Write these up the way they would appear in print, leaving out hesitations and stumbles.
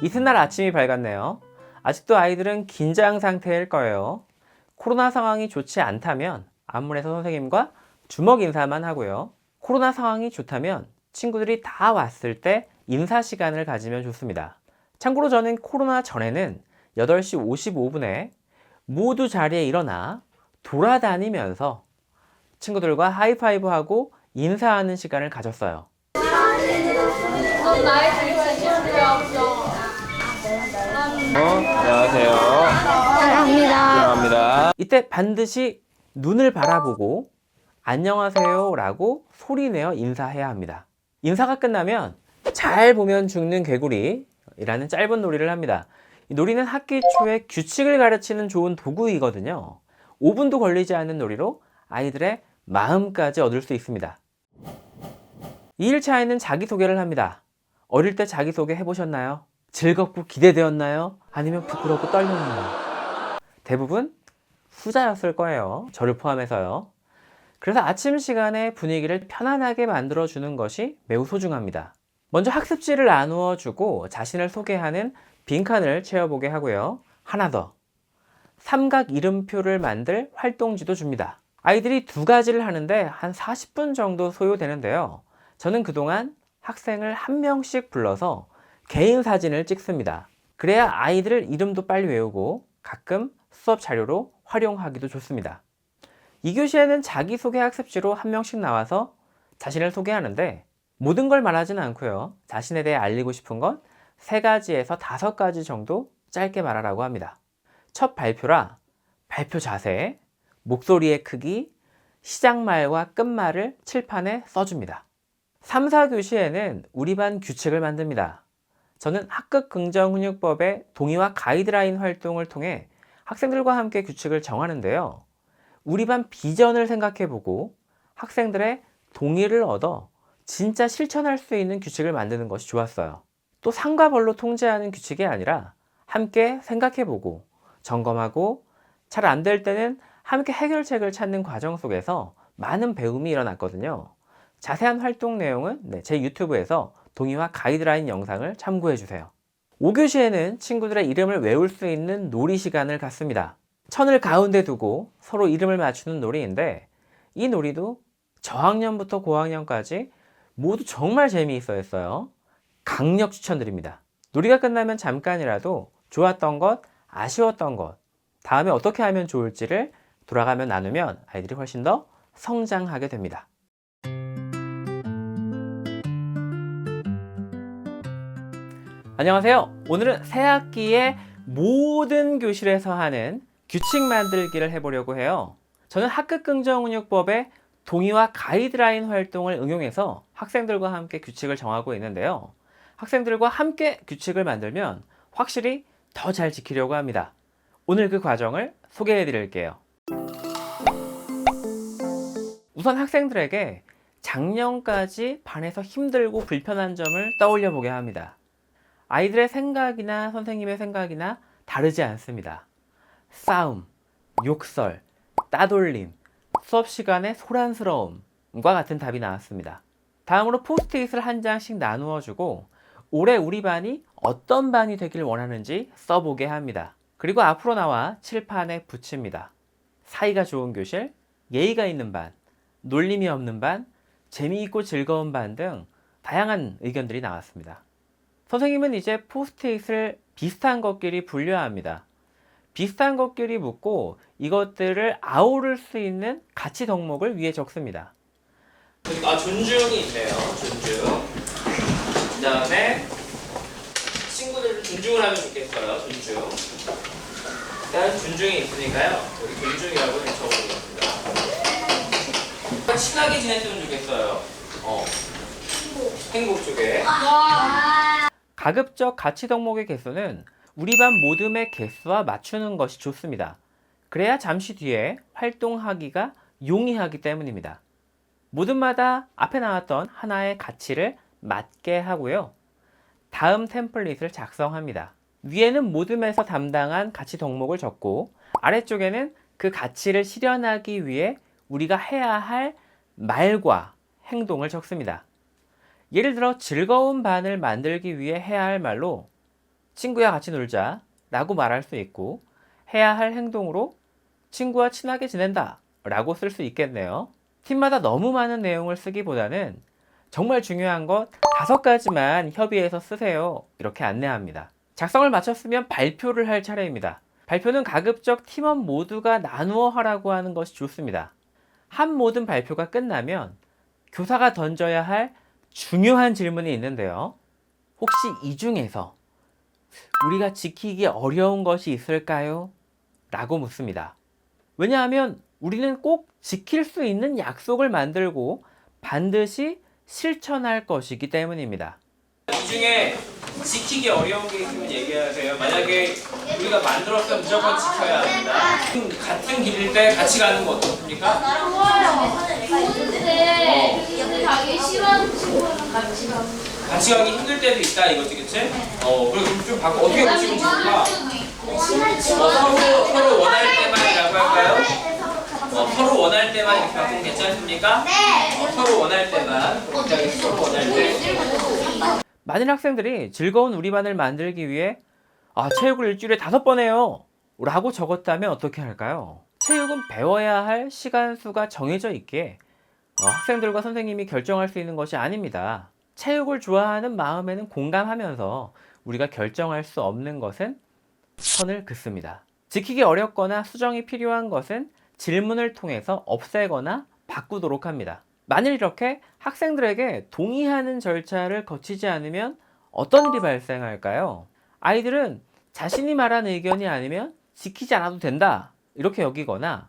이튿날 아침이 밝았네요. 아직도 아이들은 긴장 상태일 거예요. 코로나 상황이 좋지 않다면 앞문에서 선생님과 주먹 인사만 하고요. 코로나 상황이 좋다면 친구들이 다 왔을 때 인사 시간을 가지면 좋습니다. 참고로 저는 코로나 전에는 8시 55분에 모두 자리에 일어나 돌아다니면서 친구들과 하이파이브하고 인사하는 시간을 가졌어요. 안녕하세요. 사랑합니다. 이때 반드시 눈을 바라보고 안녕하세요 라고 소리내어 인사해야 합니다. 인사가 끝나면 잘 보면 죽는 개구리라는 짧은 놀이를 합니다. 이 놀이는 학기 초에 규칙을 가르치는 좋은 도구이거든요. 5분도 걸리지 않는 놀이로 아이들의 마음까지 얻을 수 있습니다. 2일차에는 자기소개를 합니다. 어릴 때 자기소개 해보셨나요? 즐겁고 기대되었나요? 아니면 부끄럽고 떨렸나요? 대부분 후자였을 거예요. 저를 포함해서요. 그래서 아침 시간에 분위기를 편안하게 만들어주는 것이 매우 소중합니다. 먼저 학습지를 나누어 주고 자신을 소개하는 빈칸을 채워보게 하고요. 하나 더, 삼각 이름표를 만들 활동지도 줍니다. 아이들이 2가지를 하는데 한 40분 정도 소요되는데요. 저는 그동안 학생을 한 명씩 불러서 개인 사진을 찍습니다. 그래야 아이들 이름도 빨리 외우고 가끔 수업 자료로 활용하기도 좋습니다. 2교시에는 자기소개 학습지로 한 명씩 나와서 자신을 소개하는데 모든 걸 말하지는 않고요. 자신에 대해 알리고 싶은 건 3가지에서 5가지 정도 짧게 말하라고 합니다. 첫 발표라 발표 자세, 목소리의 크기, 시작말과 끝말을 칠판에 써줍니다. 3, 4교시에는 우리 반 규칙을 만듭니다. 저는 학급긍정훈육법의 동의와 가이드라인 활동을 통해 학생들과 함께 규칙을 정하는데요. 우리 반 비전을 생각해보고 학생들의 동의를 얻어 진짜 실천할 수 있는 규칙을 만드는 것이 좋았어요. 또 상과 벌로 통제하는 규칙이 아니라 함께 생각해보고 점검하고 잘 안 될 때는 함께 해결책을 찾는 과정 속에서 많은 배움이 일어났거든요. 자세한 활동 내용은 제 유튜브에서 동의와 가이드라인 영상을 참고해주세요. 5교시에는 친구들의 이름을 외울 수 있는 놀이 시간을 갖습니다. 천을 가운데 두고 서로 이름을 맞추는 놀이인데 이 놀이도 저학년부터 고학년까지 모두 정말 재미있어 했어요. 강력 추천드립니다. 놀이가 끝나면 잠깐이라도 좋았던 것, 아쉬웠던 것, 다음에 어떻게 하면 좋을지를 돌아가며 나누면 아이들이 훨씬 더 성장하게 됩니다. 안녕하세요. 오늘은 새학기의 모든 교실에서 하는 규칙 만들기를 해보려고 해요. 저는 학급긍정훈육법의 동의와 가이드라인 활동을 응용해서 학생들과 함께 규칙을 정하고 있는데요. 학생들과 함께 규칙을 만들면 확실히 더 잘 지키려고 합니다. 오늘 그 과정을 소개해 드릴게요. 우선 학생들에게 작년까지 반에서 힘들고 불편한 점을 떠올려 보게 합니다. 아이들의 생각이나 선생님의 생각이나 다르지 않습니다. 싸움, 욕설, 따돌림, 수업 시간의 소란스러움과 같은 답이 나왔습니다. 다음으로 포스트잇을 한 장씩 나누어 주고 올해 우리 반이 어떤 반이 되길 원하는지 써보게 합니다. 그리고 앞으로 나와 칠판에 붙입니다. 사이가 좋은 교실, 예의가 있는 반, 놀림이 없는 반, 재미있고 즐거운 반 등 다양한 의견들이 나왔습니다. 선생님은 이제 포스트잇을 비슷한 것끼리 분류합니다. 비슷한 것끼리 묶고 이것들을 아우를 수 있는 가치 덕목을 위에 적습니다. 존중이 있네요. 존중. 그 다음에 친구들을 존중을 하면 좋겠어요. 존중. 일단 존중이 있으니까요. 여기 존중이라고 적어보겠습니다. 친하게 지냈으면 좋겠어요. 행복 쪽에. 가급적 가치 덕목의 개수는 우리 반 모둠의 개수와 맞추는 것이 좋습니다. 그래야 잠시 뒤에 활동하기가 용이하기 때문입니다. 모둠마다 앞에 나왔던 하나의 가치를 맞게 하고요. 다음 템플릿을 작성합니다. 위에는 모둠에서 담당한 가치 덕목을 적고 아래쪽에는 그 가치를 실현하기 위해 우리가 해야 할 말과 행동을 적습니다. 예를 들어 즐거운 반을 만들기 위해 해야 할 말로 친구야 같이 놀자 라고 말할 수 있고, 해야 할 행동으로 친구와 친하게 지낸다 라고 쓸 수 있겠네요. 팀마다 너무 많은 내용을 쓰기보다는 정말 중요한 것 5가지만 협의해서 쓰세요 이렇게 안내합니다. 작성을 마쳤으면 발표를 할 차례입니다. 발표는 가급적 팀원 모두가 나누어 하라고 하는 것이 좋습니다. 한 모든 발표가 끝나면 교사가 던져야 할 중요한 질문이 있는데요. 혹시 이 중에서 우리가 지키기 어려운 것이 있을까요? 라고 묻습니다. 왜냐하면 우리는 꼭 지킬 수 있는 약속을 만들고 반드시 실천할 것이기 때문입니다. 이 중에 지키기 어려운 게 있으면 얘기하세요. 만약에 우리가 만들었으면 무조건 지켜야 합니다. 같은 길일 때 같이 가는 거 어떻습니까? 가기 싫어하는 친구랑 같이 가고. 같이 가기 힘들 때도 있다 이거지, 그치? 그럼 좀 바꿔 어떻게 보시면 좋을까? 서로 원할 때만이라고 할까요? 서로 원할 때만 이렇게 바꾸면 괜찮습니까? 서로 원할 때만. 서로 원할 때. 많은 학생들이 즐거운 우리 반을 만들기 위해 체육을 일주일에 5번 해요 라고 적었다면 어떻게 할까요? 체육은 배워야 할 시간 수가 정해져 있기에 학생들과 선생님이 결정할 수 있는 것이 아닙니다. 체육을 좋아하는 마음에는 공감하면서 우리가 결정할 수 없는 것은 선을 긋습니다. 지키기 어렵거나 수정이 필요한 것은 질문을 통해서 없애거나 바꾸도록 합니다. 만일 이렇게 학생들에게 동의하는 절차를 거치지 않으면 어떤 일이 발생할까요? 아이들은 자신이 말한 의견이 아니면 지키지 않아도 된다 이렇게 여기거나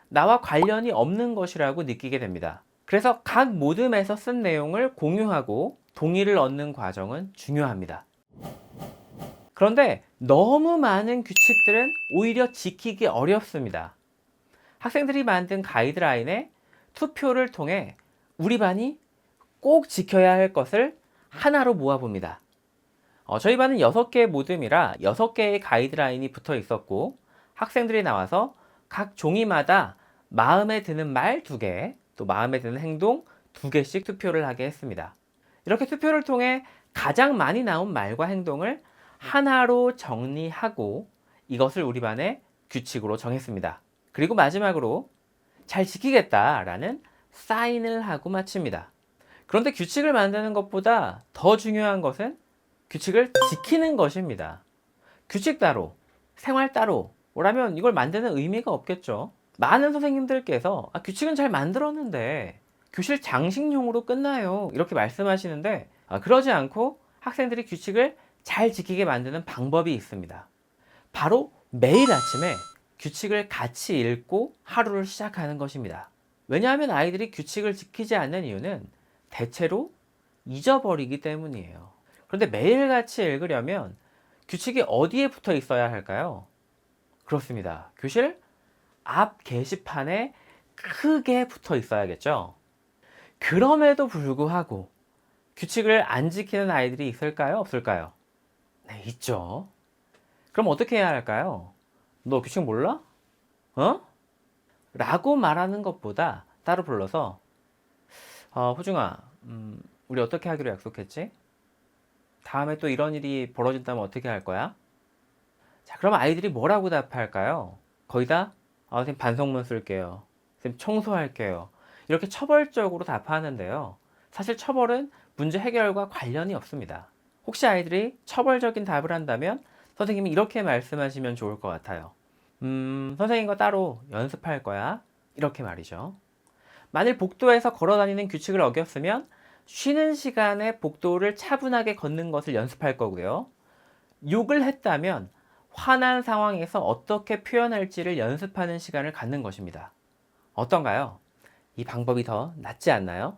나와 관련이 없는 것이라고 느끼게 됩니다. 그래서 각 모듬에서 쓴 내용을 공유하고 동의를 얻는 과정은 중요합니다. 그런데 너무 많은 규칙들은 오히려 지키기 어렵습니다. 학생들이 만든 가이드라인에 투표를 통해 우리 반이 꼭 지켜야 할 것을 하나로 모아봅니다. 저희 반은 6개의 모듬이라 6개의 가이드라인이 붙어 있었고, 학생들이 나와서 각 종이마다 마음에 드는 말 2개, 또 마음에 드는 행동 2개씩 투표를 하게 했습니다. 이렇게 투표를 통해 가장 많이 나온 말과 행동을 하나로 정리하고 이것을 우리 반의 규칙으로 정했습니다. 그리고 마지막으로 잘 지키겠다라는 사인을 하고 마칩니다. 그런데 규칙을 만드는 것보다 더 중요한 것은 규칙을 지키는 것입니다. 규칙 따로, 생활 따로라면 이걸 만드는 의미가 없겠죠. 많은 선생님들께서 규칙은 잘 만들었는데 교실 장식용으로 끝나요 이렇게 말씀하시는데, 그러지 않고 학생들이 규칙을 잘 지키게 만드는 방법이 있습니다. 바로 매일 아침에 규칙을 같이 읽고 하루를 시작하는 것입니다. 왜냐하면 아이들이 규칙을 지키지 않는 이유는 대체로 잊어버리기 때문이에요. 그런데 매일같이 읽으려면 규칙이 어디에 붙어 있어야 할까요? 그렇습니다. 교실 앞 게시판에 크게 붙어 있어야겠죠. 그럼에도 불구하고 규칙을 안 지키는 아이들이 있을까요? 없을까요? 네, 있죠. 그럼 어떻게 해야 할까요? 너 규칙 몰라? 라고 말하는 것보다 따로 불러서 호중아, 우리 어떻게 하기로 약속했지? 다음에 또 이런 일이 벌어진다면 어떻게 할 거야? 자, 그럼 아이들이 뭐라고 답할까요? 거의 다 선생님 반성문 쓸게요. 선생님 청소할게요. 이렇게 처벌적으로 답하는데요. 사실 처벌은 문제 해결과 관련이 없습니다. 혹시 아이들이 처벌적인 답을 한다면 선생님이 이렇게 말씀하시면 좋을 것 같아요. 선생님과 따로 연습할 거야. 이렇게 말이죠. 만일 복도에서 걸어다니는 규칙을 어겼으면 쉬는 시간에 복도를 차분하게 걷는 것을 연습할 거고요. 욕을 했다면 화난 상황에서 어떻게 표현할지를 연습하는 시간을 갖는 것입니다. 어떤가요? 이 방법이 더 낫지 않나요?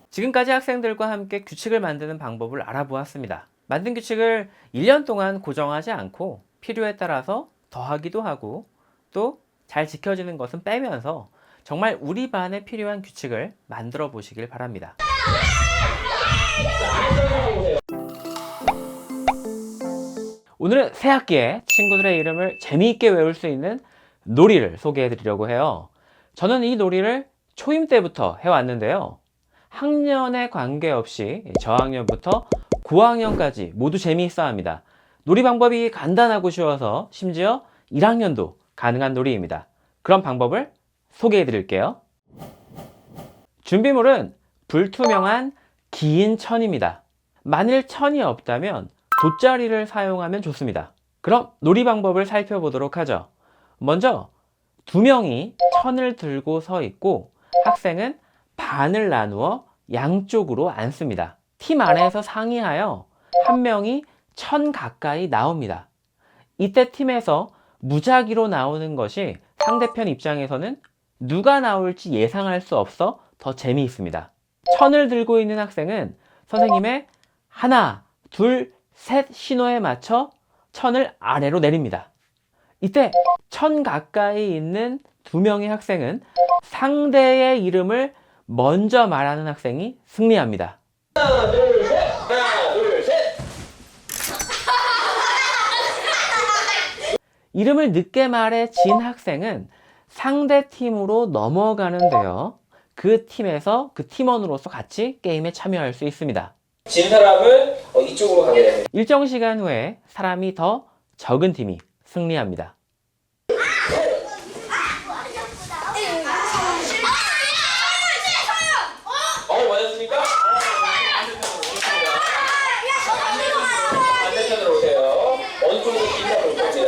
지금까지 학생들과 함께 규칙을 만드는 방법을 알아보았습니다. 만든 규칙을 1년 동안 고정하지 않고 필요에 따라서 더하기도 하고 또 잘 지켜지는 것은 빼면서 정말 우리 반에 필요한 규칙을 만들어 보시길 바랍니다. 오늘은 새학기에 친구들의 이름을 재미있게 외울 수 있는 놀이를 소개해 드리려고 해요. 저는 이 놀이를 초임 때부터 해왔는데요. 학년에 관계없이 저학년부터 고학년까지 모두 재미있어 합니다. 놀이 방법이 간단하고 쉬워서 심지어 1학년도 가능한 놀이입니다. 그런 방법을 소개해 드릴게요. 준비물은 불투명한 긴 천입니다. 만일 천이 없다면 돗자리를 사용하면 좋습니다. 그럼 놀이 방법을 살펴보도록 하죠. 먼저 2명이 천을 들고 서 있고 학생은 반을 나누어 양쪽으로 앉습니다. 팀 안에서 상의하여 한 명이 천 가까이 나옵니다. 이때 팀에서 무작위로 나오는 것이 상대편 입장에서는 누가 나올지 예상할 수 없어 더 재미있습니다. 천을 들고 있는 학생은 선생님의 하나, 둘, 셋 신호에 맞춰 천을 아래로 내립니다. 이때 천 가까이 있는 2명의 학생은 상대의 이름을 먼저 말하는 학생이 승리합니다. 하나, 둘, 셋! 하나, 둘, 셋! 이름을 늦게 말해 진 학생은 상대 팀으로 넘어가는데요. 그 팀에서 그 팀원으로서 같이 게임에 참여할 수 있습니다. 진 사람은 이쪽으로 가게 됩니다. 일정 시간 후에 사람이 더 적은 팀이 승리합니다. 맞았습니까? 반대편으로 오세요. 어느 쪽으로 긴다 볼 겁니다.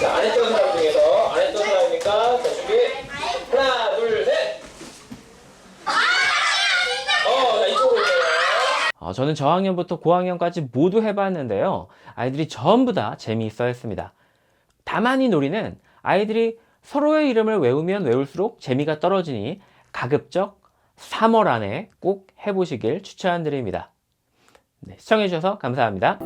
자, 안 했던 사람 중에서 안 했던 사람이니까 자, 준비. 하나, 둘, 셋! 자, 이쪽으로 오세요. 저는 저학년부터 고학년까지 모두 해봤는데요. 아이들이 전부 다 재미있어 했습니다. 다만 이 놀이는 아이들이 서로의 이름을 외우면 외울수록 재미가 떨어지니 가급적 3월 안에 꼭 해보시길 추천드립니다. 네, 시청해주셔서 감사합니다.